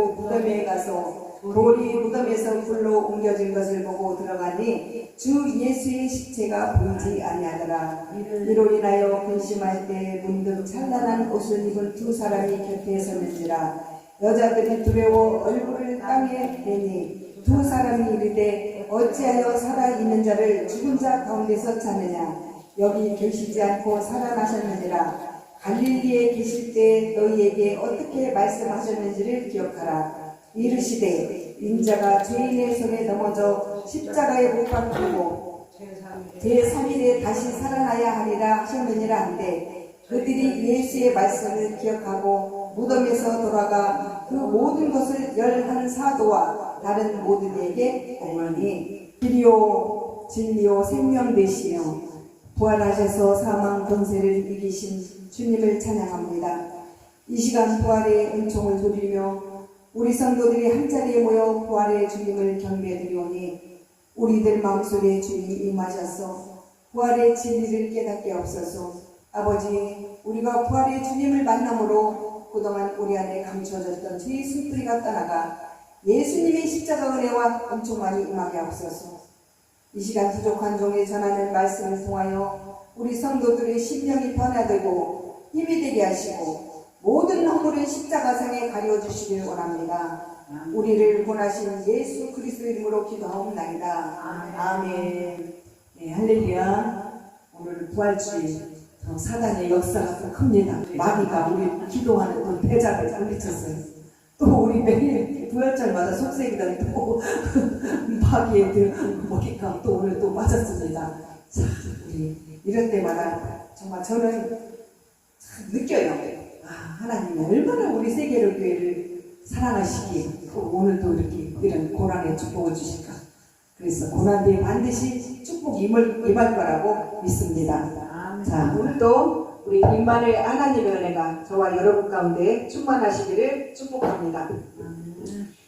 결국 무덤에 가서 돌이 무덤에서 불로 옮겨진 것을 보고 들어가니 주 예수의 십체가 보이지 아니하더라. 이로 인하여 근심할 때 문득 찬란한 옷을 입은 두 사람이 곁에 섰는지라. 여자들이 두려워 얼굴을 땅에 대니 두 사람이 이르되 어찌하여 살아있는 자를 죽은 자 가운데서 찾느냐. 여기 계시지 않고 살아나셨느니라. 갈릴리에 계실 때 너희에게 어떻게 말씀하셨는지를 기억하라. 이르시되 인자가 죄인의 손에 넘어져 십자가에 못 박히고 제3일에 다시 살아나야 하리라 하셨느니라 한데 그들이 예수의 말씀을 기억하고 무덤에서 돌아가 그 모든 것을 11사도와 다른 모든에게 알리니 길이요 진리요 생명 되시며 부활하셔서 사망 권세를 이기신 주님을 찬양합니다. 이 시간 부활의 은총을 드리며 우리 성도들이 한자리에 모여 부활의 주님을 경배드리오니 우리들 마음속에 주님이 임하셔서 부활의 진리를 깨닫게 없어서 아버지 우리가 부활의 주님을 만남으로 그동안 우리 안에 감춰졌던 죄의 숨뿌리가 떠나가 예수님의 십자가 은혜와 엄청 많이 임하게 없어서 이 시간 부족한 종에 전하는 말씀을 통하여 우리 성도들의 심령이 변화되고 힘이 되게 하시고 모든 허물을 십자가상에 가려주시길 원합니다. 우리를 구원하신 예수 그리스도 이름으로 기도하옵나이다. 아멘. 네, 할렐루야. 오늘 부활주일 사단의 역사가 또 큽니다. 마귀가 우리 기도하는 또 대작을 물리쳤어요. 또 우리 매일 부활절마다 속세기단 또 마귀의 먹잇감 또 오늘 또 맞았습니다. 자, 우리 이럴 때마다 정말 저는 느껴요. 하나님이 얼마나 우리 세계를 사랑하시기에 또 오늘도 이렇게 이런 고난의 축복을 주실까. 그래서 고난 뒤에 반드시 축복이 임할 거라고 믿습니다. 자, 오늘도 우리 임마누엘 하나님의 은혜가 저와 여러분 가운데 충만하시기를 축복합니다.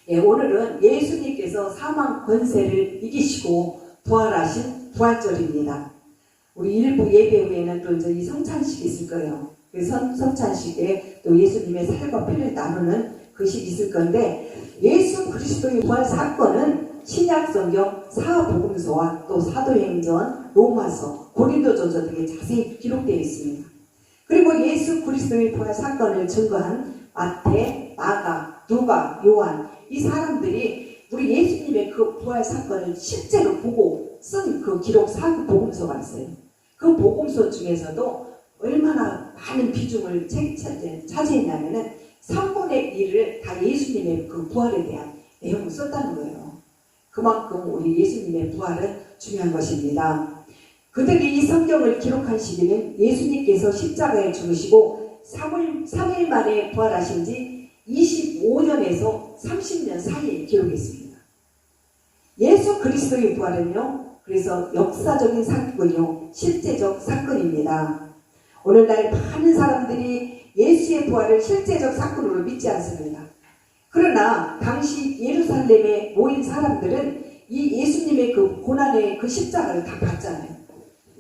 예, 오늘은 예수님께서 사망 권세를 이기시고 부활하신 부활절입니다. 우리 일부 예배 후에는 또 이제 이 성찬식이 있을 거예요. 그 성찬식에 또 예수님의 살과 피를 나누는 그 식이 있을 건데 예수 그리스도의 부활 사건은 신약성경 사복음서와 또 사도행전, 로마서, 고린도전서 등에 자세히 기록되어 있습니다. 그리고 예수 그리스도의 부활 사건을 증거한 마태, 마가, 누가, 요한 이 사람들이 우리 예수님의 그 부활 사건을 실제로 보고 쓴 그 기록 사복음서가 있어요. 그 복음서 중에서도 얼마나 많은 비중을 차지했냐면은 3분의 1을 다 예수님의 그 부활에 대한 내용을 썼다는 거예요. 그만큼 우리 예수님의 부활은 중요한 것입니다. 그들이 이 성경을 기록한 시기는 예수님께서 십자가에 죽으시고 3일 만에 부활하신 지 25년에서 30년 사이에 기록했습니다. 예수 그리스도의 부활은요, 그래서 역사적인 사건이요, 실제적 사건입니다. 오늘날 많은 사람들이 예수의 부활을 실제적 사건으로 믿지 않습니다. 그러나 당시 예루살렘에 모인 사람들은 이 예수님의 그 고난의 그 십자가를 다 봤잖아요.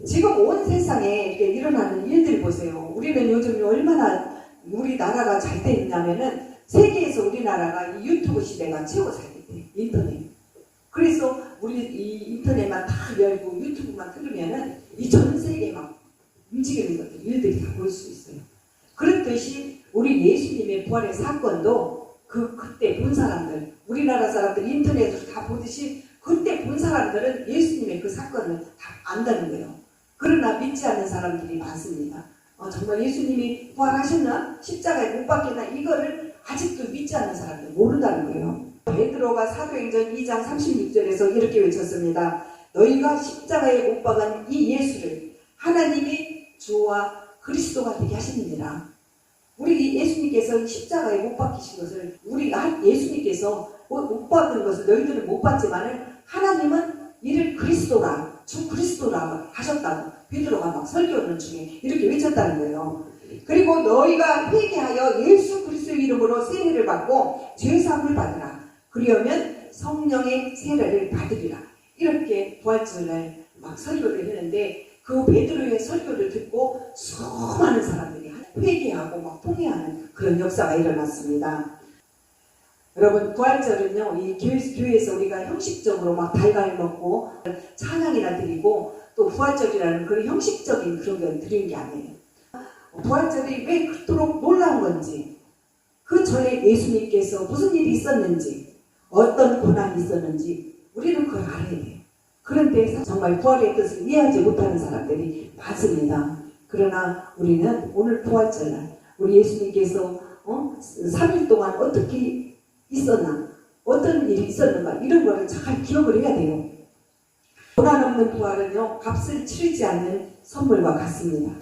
지금 온 세상에 이렇게 일어나는 일들 보세요. 우리는 요즘 얼마나 우리나라가 잘 돼 있냐면은 세계에서 우리나라가 이 유튜브 시대가 최고 잘 됐대요. 인터넷. 그래서 우리 이 인터넷만 다 열고 유튜브만 틀으면은 이 전 세계 막 움직이는 것들, 일들이 다 볼 수 있어요. 그렇듯이 우리 예수님의 부활의 사건도 그때 본 사람들, 우리나라 사람들 인터넷으로 다 보듯이 그때 본 사람들은 예수님의 그 사건을 다 안다는 거예요. 그러나 믿지 않는 사람들이 많습니다. 정말 예수님이 부활하셨나? 십자가에 못 박혔나? 이거를 아직도 믿지 않는 사람들 모른다는 거예요. 베드로가 사도행전 2장 36절에서 이렇게 외쳤습니다. 너희가 십자가에 못 박은 이 예수를 하나님이 주와 그리스도가 되게 하시느니라. 우리 예수님께서 십자가에 못 박히신 것을 우리 예수님께서 못 받은 것을 너희들은 못 받지만은 하나님은 이를 그리스도라, 주 그리스도라 하셨다고 베드로가 막 설교하는 중에 이렇게 외쳤다는 거예요. 그리고 너희가 회개하여 예수 그리스도의 이름으로 세례를 받고 죄사함을 받으라. 그리하면 성령의 세례를 받으리라. 이렇게 부활절을 막 설교를 했는데 그 베드로의 설교를 듣고 수많은 사람들이 회개하고 막 통회하는 그런 역사가 일어났습니다. 여러분 부활절은요 이 교회에서 우리가 형식적으로 막 달걀 먹고 찬양이나 드리고 또 부활절이라는 그런 형식적인 그런 걸 드리는 게 아니에요. 부활절이 왜 그토록 놀라운 건지, 그 전에 예수님께서 무슨 일이 있었는지, 어떤 고난이 있었는지 우리는 그걸 알아야 돼요. 그런데 정말 부활의 뜻을 이해하지 못하는 사람들이 많습니다. 그러나 우리는 오늘 부활절날 우리 예수님께서 3일 동안 어떻게 있었나, 어떤 일이 있었는가, 이런 거를 잘 기억을 해야 돼요. 고난 없는 부활은요 값을 치르지 않는 선물과 같습니다.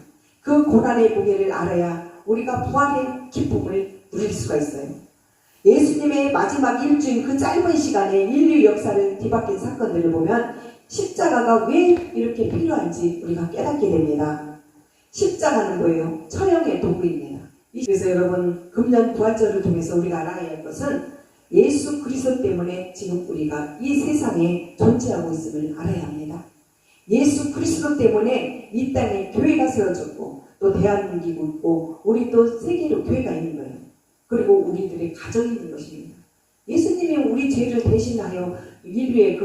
그 고난의 무게를 알아야 우리가 부활의 기쁨을 누릴 수가 있어요. 예수님의 마지막 일주일 그 짧은 시간에 인류 역사를 뒤바뀐 사건들을 보면 십자가가 왜 이렇게 필요한지 우리가 깨닫게 됩니다. 십자가는 뭐예요? 처형의 도구입니다. 그래서 여러분 금년 부활절을 통해서 우리가 알아야 할 것은 예수 그리스도 때문에 지금 우리가 이 세상에 존재하고 있음을 알아야 합니다. 예수 그리스도 때문에 이 땅에 교회가 세워졌고 또 대한민국이 있고 우리 또 세계로 교회가 있는 거예요. 그리고 우리들의 가정이 있는 것입니다. 예수님이 우리 죄를 대신하여 인류의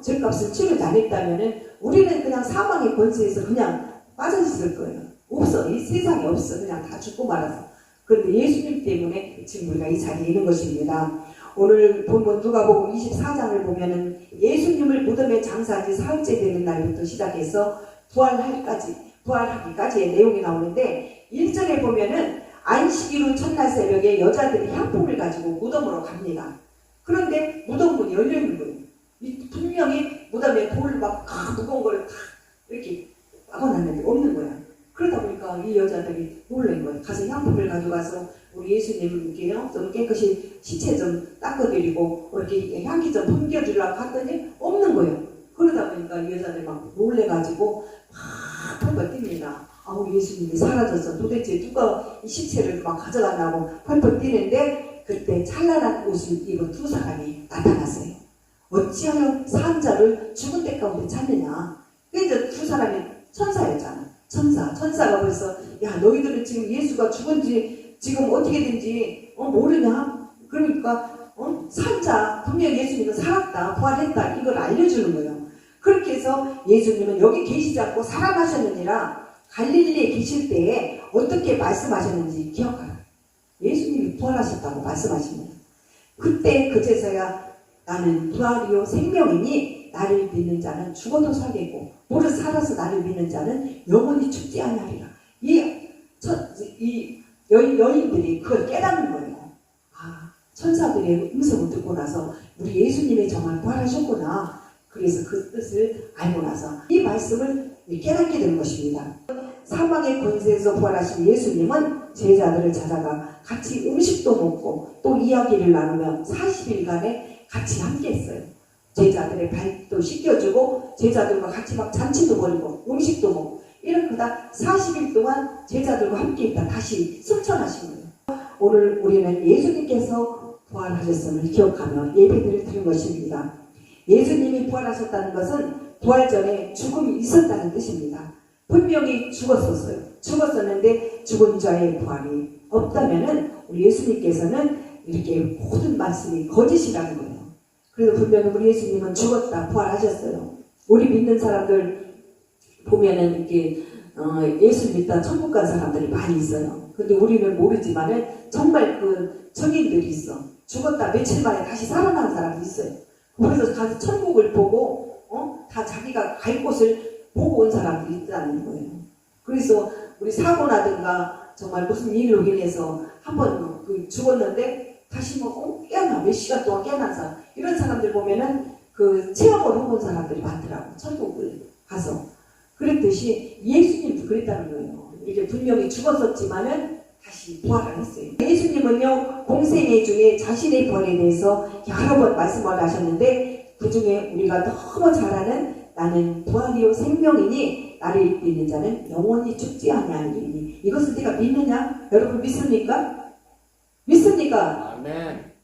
죄값을 치르지 않았다면은 우리는 그냥 사망의 권세에서 그냥 빠져있을 거예요. 없어. 이 세상에 없어. 그냥 다 죽고 말았어. 그런데 예수님 때문에 지금 우리가 이 자리에 있는 것입니다. 오늘 본문 누가복음 24장을 보면은 예수님을 무덤에 장사한 지 사흘째 되는 날부터 시작해서 부활하기까지의 내용이 나오는데 1절에 보면은 안식일로 첫날 새벽에 여자들이 향품을 가지고 무덤으로 갑니다. 그런데 무덤 문이 열려있는 거예요. 분명히 무덤에 돌 막 무거운 걸 다 이렇게 막아놨는데 없는 거야. 그러다 보니까 이 여자들이 놀란 거예요. 가서 향품을 가져가서 우리 예수님을 이렇게 좀 깨끗이 시체 좀 닦아드리고 이렇게 향기 좀 풍겨주려고 갔더니 없는 거예요. 그러다 보니까 이 여자들이 막 놀래가지고 막 펄펄 뜁니다. 우리 예수님이 사라져서 도대체 누가 이 시체를 막 가져갔나고 펄펄 뛰는데 그때 찬란한 옷을 입은 두 사람이 나타났어요. 어찌하여 산 자를 죽은 데 가운데 찾느냐. 그러니까 두 사람이 천사였잖아. 천사가 벌써 야 너희들은 지금 예수가 죽은지 지금 어떻게든지 모르냐? 그러니까 산자 분명 예수님은 살았다 부활했다 이걸 알려주는 거예요. 그렇게 해서 예수님은 여기 계시지 않고 살아나셨느니라 갈릴리에 계실 때에 어떻게 말씀하셨는지 기억하라. 예수님이 부활하셨다고 말씀하십니다. 그때 그제서야 나는 부활이요 생명이니 나를 믿는 자는 죽어도 살겠고 오늘 살아서 나를 믿는 자는 영원히 죽지 아니하리라. 이 여인들이 그걸 깨닫는 거예요. 천사들의 음성을 듣고 나서 우리 예수님이 정말 부활하셨구나. 그래서 그 뜻을 알고 나서 이 말씀을 깨닫게 되는 것입니다. 사망의 권세에서 부활하신 예수님은 제자들을 찾아가 같이 음식도 먹고 또 이야기를 나누며 40일간에 같이 함께 했어요. 제자들의 발도 씻겨주고 제자들과 같이 막 잔치도 벌이고 음식도 먹고 이렇게 다 40일 동안 제자들과 함께 있다 다시 승천하신 거예요. 오늘 우리는 예수님께서 부활하셨음을 기억하며 예배드릴 드린 것입니다. 예수님이 부활하셨다는 것은 부활 전에 죽음이 있었다는 뜻입니다. 분명히 죽었었는데 죽은 자의 부활이 없다면은 우리 예수님께서는 이렇게 모든 말씀이 거짓이라는 거예요. 그래서 분명히 우리 예수님은 죽었다 부활하셨어요. 우리 믿는 사람들 보면은 이렇게 예수 믿다 천국 간 사람들이 많이 있어요. 근데 우리는 모르지만은 정말 그 증인들이 있어. 죽었다 며칠 만에 다시 살아난 사람도 있어요. 그래서 가서 천국을 보고 다 자기가 갈 곳을 보고 온 사람들이 있다는 거예요. 그래서 우리 사고 나든가 정말 무슨 일로 인해서 한번 죽었는데 다시 깨어나 몇 시간 동안 깨어난 사람 이런 사람들 보면은 그 체험을 해본 사람들이 많더라고. 천국을 가서 그랬듯이 예수님도 그랬다는 거예요. 이렇게 분명히 죽었었지만은 다시 부활을 했어요. 예수님은요 공생애 중에 자신의 부활에 대해서 여러 번 말씀을 하셨는데 그 중에 우리가 너무 잘 아는 나는 부활이요 생명이니 나를 믿는 자는 영원히 죽지 아니하리니 이것을 네가 믿느냐? 여러분 믿습니까? 믿습니까?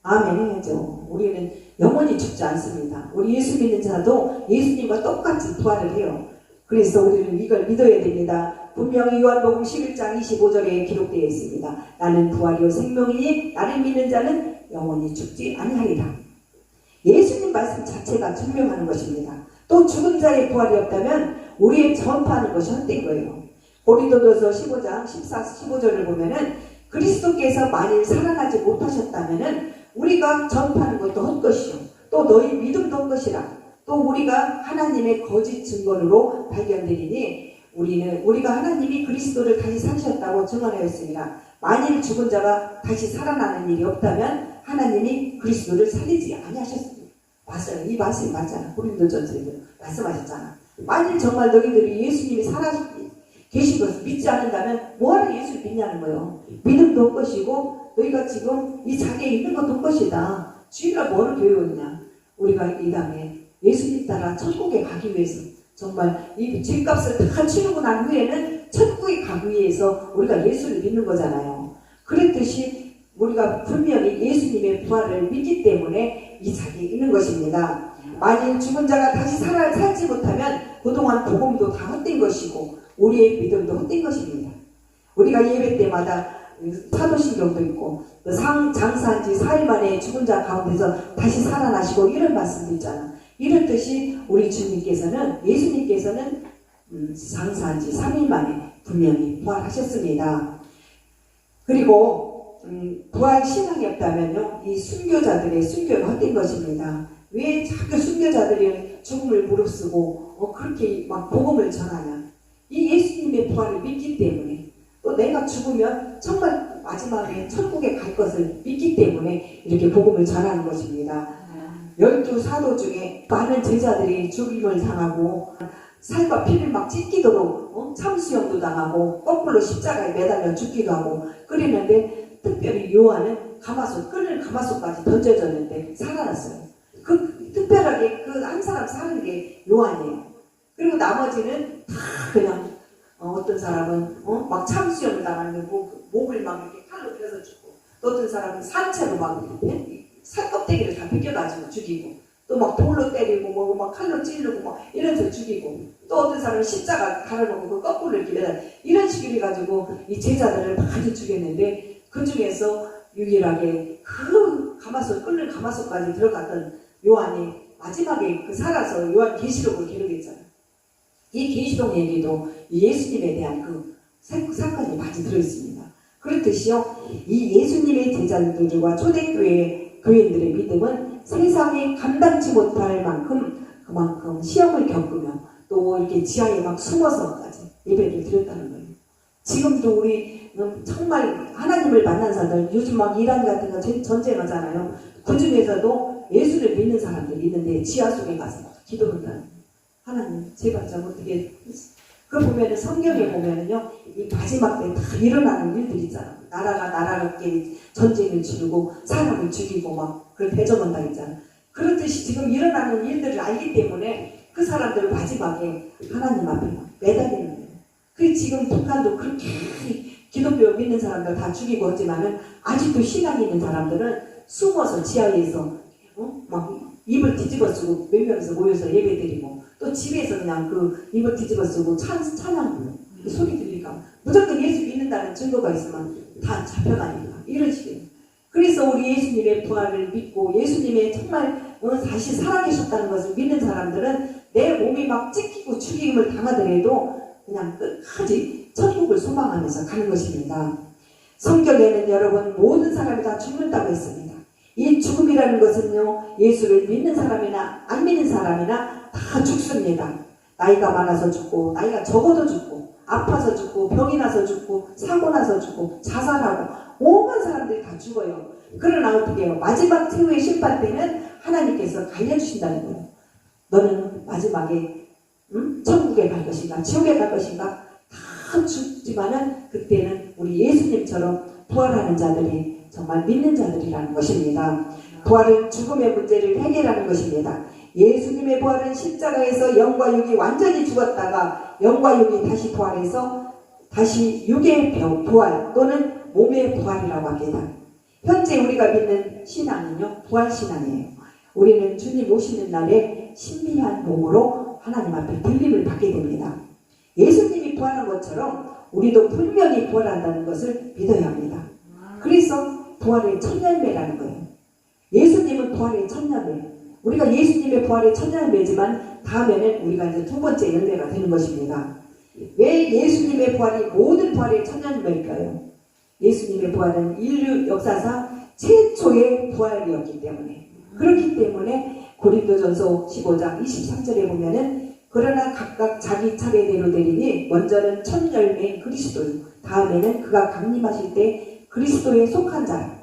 아멘 해야죠. 우리는 영원히 죽지 않습니다. 우리 예수 믿는 자도 예수님과 똑같이 부활을 해요. 그래서 우리는 이걸 믿어야 됩니다. 분명히 요한복음 11장 25절에 기록되어 있습니다. 나는 부활이요 생명이니 나를 믿는 자는 영원히 죽지 아니하리라. 예수님 말씀 자체가 증명하는 것입니다. 또 죽은 자의 부활이 없다면 우리의 전파하는 것이 헛된 거예요. 고린도전서 15장 14, 15절을 보면은 그리스도께서 만일 살아나지 못하셨다면은 우리가 전파하는 것도 헛것이요 또 너희 믿음도 헛것이라. 또 우리가 하나님의 거짓 증거로 발견되리니 우리가 하나님이 그리스도를 다시 살리셨다고 증언하였습니다. 만일 죽은 자가 다시 살아나는 일이 없다면 하나님이 그리스도를 살리지 아니하셨습니다. 맞아요. 이 말씀이 맞잖아. 고린도전서에도 말씀하셨잖아. 만일 정말 너희들이 예수님이 계신 것을 믿지 않는다면 뭐하러 예수를 믿냐는 거예요. 믿음도 없것이고 너희가 지금 이 자리에 있는 것도 없것이다. 주일날 뭐를 교회 오느냐. 우리가 이 땅에 예수님 따라 천국에 가기 위해서 정말 이 죄값을 다 치르고 난 후에는 천국에 가기 위해서 우리가 예수를 믿는 거잖아요. 그랬듯이 우리가 분명히 예수님의 부활을 믿기 때문에 이 자리에 있는 것입니다. 만일 죽은 자가 다시 살지 못하면 그동안 복음도 다 헛된 것이고 우리의 믿음도 헛된 것입니다. 우리가 예배 때마다 사도신경도 있고 장사한 지 4일 만에 죽은 자 가운데서 다시 살아나시고 이런 말씀도 있잖아. 이렇듯이 우리 주님께서는 예수님께서는 장사한 지 3일 만에 분명히 부활하셨습니다. 그리고 부활 신앙이 없다면요 이 순교자들의 순교가 헛된 것입니다. 왜 자꾸 순교자들이 죽음을 무릅쓰고 그렇게 막 복음을 전하냐. 이 예수님의 부활을 믿기 때문에 또 내가 죽으면 정말 마지막에 천국에 갈 것을 믿기 때문에 이렇게 복음을 전하는 것입니다. 12사도 중에 많은 제자들이 죽임을 당하고 살과 피를 막 찢기도록 참수형도 당하고 거꾸로 십자가에 매달려 죽기도 하고 그랬는데 특별히 요한은 끓는 가마솥까지 던져졌는데 살아났어요. 특별하게 그 한 사람 사는 게 요한이에요. 그리고 나머지는 다 그냥 어떤 사람은 막 참수형을 당하고 목을 막 이렇게 칼로 베서 죽고 또 어떤 사람은 산채로 막 살껍데기를 다 벗겨가지고 죽이고 또 막 돌로 때리고 막 칼로 찌르고 막 이래서 죽이고 또 어떤 사람은 십자가 갈아놓고 그 거꾸로 이렇게 매달 이런 식으로 해가지고 이 제자들을 많이 죽였는데 그 중에서 유일하게 끓는 가마솥까지 들어갔던 요한이 마지막에 살아서 요한 계시록을 기록했잖아요. 이 계시록 얘기도 예수님에 대한 그 사건이 많이 들어있습니다. 그렇듯이요 이 예수님의 제자들과 초대교회 교인들의 믿음은 세상이 감당치 못할 그만큼 시험을 겪으며 또 이렇게 지하에 막 숨어서까지 예배를 드렸다는 거예요. 지금도 우리 정말 하나님을 만난 사람들 요즘 막 이란 같은 거 전쟁하잖아요. 그 중에서도 예수를 믿는 사람들이 있는데 지하 속에 가서 기도한다는 거예요. 하나님 제발 좀 어떻게 그 보면은 성경에 보면은요 이 마지막 때 다 일어나는 일들이 있잖아. 나라가 전쟁을 치르고 사람을 죽이고 막 그걸 대적한다 했잖아. 그렇듯이 지금 일어나는 일들을 알기 때문에 그 사람들을 마지막에 하나님 앞에 막 매달리는 거예요. 그 지금 북한도 그렇게 기독교 믿는 사람들 다 죽이고 하지만은 아직도 신앙이 있는 사람들은 숨어서 지하에서 막 입을 뒤집어 쓰고 몇 명이서 모여서 예배드리고 또 집에서 그냥 입을 뒤집어 쓰고 찬양 불러. 소리 들리니까 무조건 예수 믿는다는 증거가 있으면 다 잡혀가니까 이런 식이에요. 그래서 우리 예수님의 부활을 믿고 예수님의 정말 다시 살아계셨다는 것을 믿는 사람들은 내 몸이 막 찢기고 죽임을 당하더라도 그냥 끝까지 천국을 소망하면서 가는 것입니다. 성경에는 여러분 모든 사람이 다 죽는다고 했습니다. 이 죽음이라는 것은요 예수를 믿는 사람이나 안 믿는 사람이나 다 죽습니다. 나이가 많아서 죽고 나이가 적어도 죽고 아파서 죽고 병이 나서 죽고 사고 나서 죽고 자살하고 온갖 사람들이 다 죽어요. 그러나 어떻게 해요? 마지막 최후의 심판 때는 하나님께서 갈려주신다는 거예요. 너는 마지막에 천국에 갈 것인가 지옥에 갈 것인가 다 죽지만은 그때는 우리 예수님처럼 부활하는 자들이 정말 믿는 자들이라는 것입니다. 부활은 죽음의 문제를 해결하는 것입니다. 예수님의 부활은 십자가에서 영과 육이 완전히 죽었다가 영과 육이 다시 부활해서 다시 육의 부활 또는 몸의 부활이라고 합니다. 현재 우리가 믿는 신앙은요 부활신앙이에요. 우리는 주님 오시는 날에 신비한 몸으로 하나님 앞에 들림을 받게 됩니다. 예수님이 부활한 것처럼 우리도 분명히 부활한다는 것을 믿어야 합니다. 그래서 부활의 첫 열매라는 거예요. 예수님은 부활의 첫 열매. 우리가 예수님의 부활의 첫 열매지만 다음에는 우리가 이제 두 번째 열매가 되는 것입니다. 왜 예수님의 부활이 모든 부활의 첫 열매일까요? 예수님의 부활은 인류 역사상 최초의 부활이었기 때문에, 그렇기 때문에 고린도전서 15장 23절에 보면은 그러나 각각 자기 차례대로 되리니 먼저는 첫 열매인 그리스도요 다음에는 그가 강림하실 때 그리스도에 속한 자라.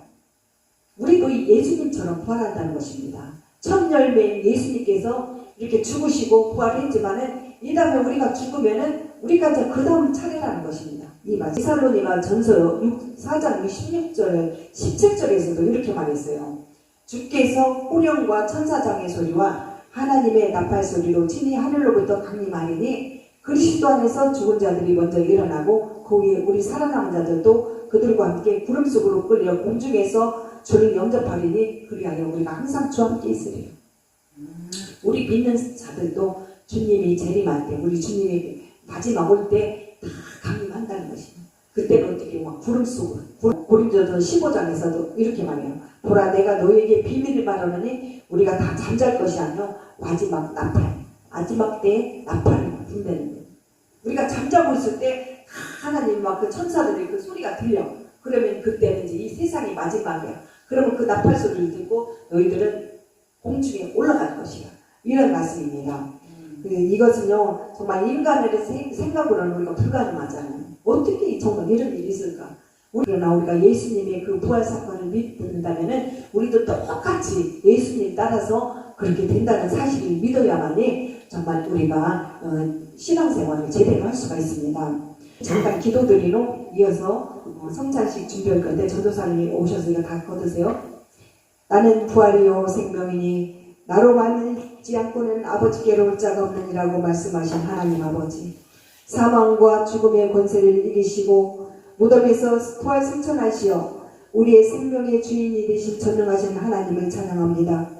우리도 예수님처럼 부활한다는 것입니다. 첫 열매인 예수님께서 이렇게 죽으시고 부활했지만은 이 다음에 우리가 죽으면은 우리가 이제 그 다음 차례라는 것입니다. 이 말씀 데살로니가 전서 4장 16절 17절에서도 이렇게 말했어요. 주께서 호령과 천사장의 소리와 하나님의 나팔 소리로 친히 하늘로부터 강림하리니 그리스도 안에서 죽은 자들이 먼저 일어나고 그 위에 우리 살아남은 자들도 그들과 함께 구름 속으로 끌려 공중에서 주를 영접하리니 그리하여 우리가 항상 주와 함께 있으리요. 우리 믿는 자들도 주님이 재림할 때, 우리 주님이 마지막 올 때 다 강림한다는 것입니다. 그때는 어떻게 막 구름 속으로. 고린도전 15장에서도 이렇게 말해요. 보라, 내가 너에게 비밀을 말하노니 우리가 다 잠잘 것이 아니요 마지막 나팔, 마지막 때에 나팔을 분다는 거예요. 우리가 잠자고 있을 때 하나님 막 그 천사들의 그 소리가 들려. 그러면 그때는 이제 이 세상이 마지막이야. 그러면 그 나팔 소리를 듣고 너희들은 공중에 올라갈 것이야. 이런 말씀입니다. 이것은요 정말 인간의 생각으로는 우리가 불가능하잖아요. 어떻게 정말 이런 일이 있을까? 그러나 우리가 예수님의 그 부활 사건을 믿는다면은 우리도 똑같이 예수님 따라서 그렇게 된다는 사실을 믿어야만이 정말 우리가 신앙생활을 제대로 할 수가 있습니다. 잠깐 기도드리노 이어서 성찬식 준비할 건데 전도사님이 오셔서 이거 다 거두세요. 나는 부활이요 생명이니 나로 말미암지 않고는 아버지께로 올 자가 없느니라고 말씀하신 하나님 아버지, 사망과 죽음의 권세를 이기시고 무덤에서 부활 승천하시어 우리의 생명의 주인이 되신 전능하신 하나님을 찬양합니다.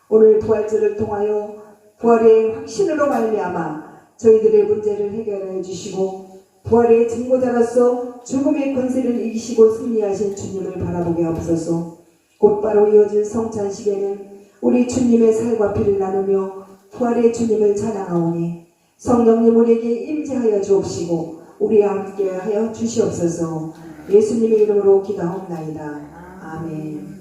오늘 부활절을 통하여 부활의 확신으로 말미암아 저희들의 문제를 해결해 주시고 부활의 증거자로서 죽음의 권세를 이기시고 승리하신 주님을 바라보게 하옵소서. 곧바로 이어질 성찬식에는 우리 주님의 살과 피를 나누며 부활의 주님을 찬양하오니 성령님 우리에게 임재하여 주옵시고 우리와 함께 하여 주시옵소서. 예수님의 이름으로 기도하옵나이다. 아멘.